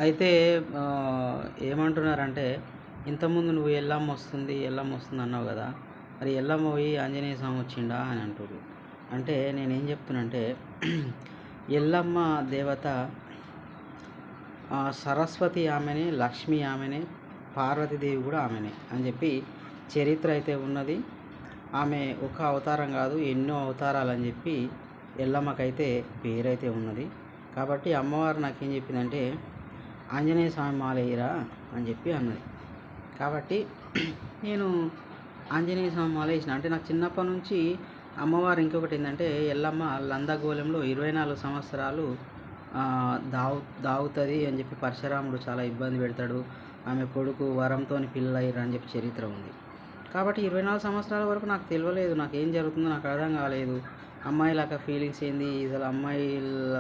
అయితే ఏమంటున్నారంటే, ఇంతకుముందు నువ్వు ఎల్లమ్మ వస్తుంది అన్నావు గదా! మరి ఎల్లమ్మ పోయి ఆంజనేయ స్వామి వచ్చిండా అని అంటుర్రు. అంటే నేనేం చెప్తున్నంటే, ఎల్లమ్మ దేవత సరస్వతి ఆమెనే, లక్ష్మి ఆమెనే, పార్వతీదేవి కూడా ఆమెనే అని చెప్పి చరిత్ర అయితే ఉన్నది. ఆమె ఒక అవతారం కాదు, ఎన్నో అవతారాలని చెప్పి ఎల్లమ్మకైతే పేరైతే ఉన్నది. కాబట్టి అమ్మవారు నాకేం చెప్పిందంటే, ఆంజనేయ స్వామి మాల వేయరా అని చెప్పి అన్నది. కాబట్టి నేను ఆంజనేయ స్వామి మాల వేసిన. అంటే నాకు చిన్నప్పటి నుంచి అమ్మవారు ఇంకొకటి ఏంటంటే, ఎల్లమ్మ లందగోళంలో 24 సంవత్సరాలు దాగుతుంది అని చెప్పి పరశురాముడు చాలా ఇబ్బంది పెడతాడు. ఆమె కొడుకు వరంతో పిల్లలయ్యారు అని చెప్పి చరిత్ర ఉంది. కాబట్టి 24 సంవత్సరాల వరకు నాకు తెలియలేదు, నాకేం జరుగుతుందో నాకు అర్థం కాలేదు. అమ్మాయిలాగా ఫీలింగ్స్ ఏంది, అసలు అమ్మాయిల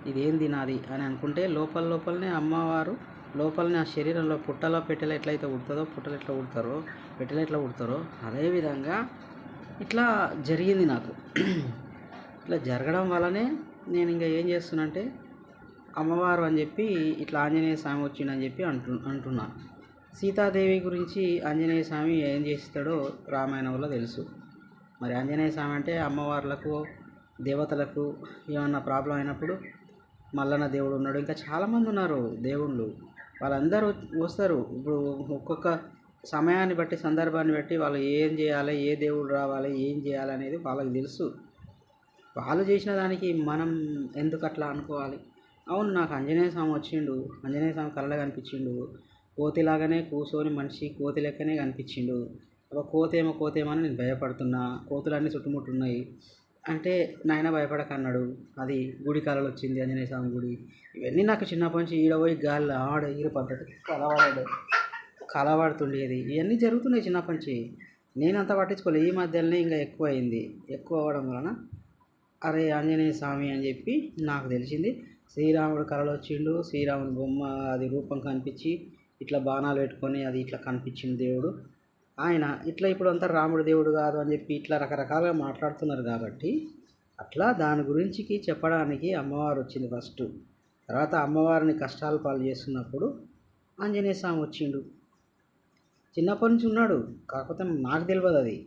ఇదేంది నాది అని అనుకుంటే, లోపలనే అమ్మవారు లోపలనే ఆ శరీరంలో పుట్టలో పెట్టెలో ఎట్లయితే పుడుతుందో, పుట్టలు ఎట్లా పుడతారో, పెట్టెలు ఎట్లా పుడతారో, అదేవిధంగా ఇట్లా జరిగింది నాకు. ఇట్లా జరగడం వల్లనే నేను ఇంకా ఏం చేస్తున్నంటే, అమ్మవారు అని చెప్పి ఇట్లా ఆంజనేయ స్వామి వచ్చిండని చెప్పి అంటున్నా. సీతాదేవి గురించి ఆంజనేయ స్వామి ఏం చేస్తాడో రామాయణంలో తెలుసు. మరి ఆంజనేయ స్వామి అంటే అమ్మవార్లకు, దేవతలకు ఏమన్నా ప్రాబ్లం అయినప్పుడు మల్లన్న దేవుడు ఉన్నాడు, ఇంకా చాలామంది ఉన్నారు దేవుళ్ళు. వాళ్ళందరూ వస్తారు. ఇప్పుడు ఒక్కొక్క సమయాన్ని బట్టి, సందర్భాన్ని బట్టి వాళ్ళు ఏం చేయాలి, ఏ దేవుడు రావాలి, ఏం చేయాలి అనేది వాళ్ళకి తెలుసు. వాళ్ళు చేసిన దానికి మనం ఎందుకు అట్లా అనుకోవాలి? అవును, నాకు ఆంజనేయ స్వామి వచ్చిండు, ఆంజనేయ స్వామి కళ్ళలో కనిపించిండు. కోతిలాగానే కూర్చొని మనిషి కోతి లెక్కనే కనిపించిండు. ఒక కోతేమో అని నేను భయపడుతున్నా, కోతులన్నీ చుట్టుముట్టున్నాయి అంటే నాయన భయపడకన్నాడు. అది గుడి కళలు వచ్చింది, ఆంజనేయ స్వామి గుడి. ఇవన్నీ నాకు చిన్నప్పటి నుంచి ఈడ పోయి గాల్లో ఆడ ఈరు పడ్డట్టు కలవాడుతుండేది. ఇవన్నీ జరుగుతున్నాయి చిన్నప్పటి నుంచి. నేనంత పట్టించుకోలేదు. ఈ మధ్యలోనే ఇంకా ఎక్కువ అయింది. ఎక్కువ అవ్వడం వలన అరే ఆంజనేయ స్వామి అని చెప్పి నాకు తెలిసింది. శ్రీరాముడు కళలో వచ్చిండు, శ్రీరాముడు బొమ్మ అది రూపం కనిపించి ఇట్లా బాణాలు పెట్టుకొని అది ఇట్లా కనిపించింది దేవుడు. ఆయన ఇట్లా ఇప్పుడు అంతా రాముడు దేవుడు కాదు అని చెప్పి ఇట్లా రకరకాలుగా మాట్లాడుతున్నారు. కాబట్టి అట్లా దాని గురించికి చెప్పడానికి అమ్మవారు వచ్చింది ఫస్ట్. తర్వాత అమ్మవారిని కష్టాలు పాలు చేస్తున్నప్పుడు ఆంజనేయ స్వామి వచ్చిండు. చిన్నప్పటి నుంచి ఉన్నాడు, కాకపోతే నాకు తెలియదు అది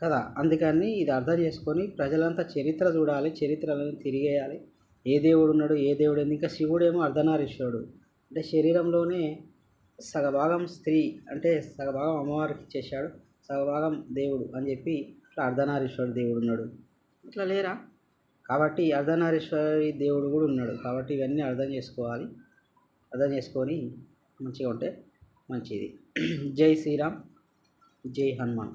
కదా. అందుకని ఇది అర్థం చేసుకొని ప్రజలంతా చరిత్ర చూడాలి, చరిత్రలను తిరిగేయాలి. ఏ దేవుడు ఉన్నాడు, ఏ దేవుడు ఏంది. ఇంకా శివుడేమో అర్ధనారీశ్వరుడు, అంటే శరీరంలోనే సగభాగం స్త్రీ, అంటే సగభాగం అమ్మవారికి ఇచ్చేసాడు, సగభాగం దేవుడు అని చెప్పి ఇట్లా అర్ధనారీశ్వరుడు దేవుడు ఉన్నాడు. ఇట్లా లేరా? కాబట్టి అర్ధనారీశ్వరి దేవుడు కూడా ఉన్నాడు. కాబట్టి ఇవన్నీ అర్థం చేసుకోవాలి. అర్థం చేసుకొని మంచిగా ఉంటే మంచిది. జై శ్రీరామ్, జై హనుమాన్.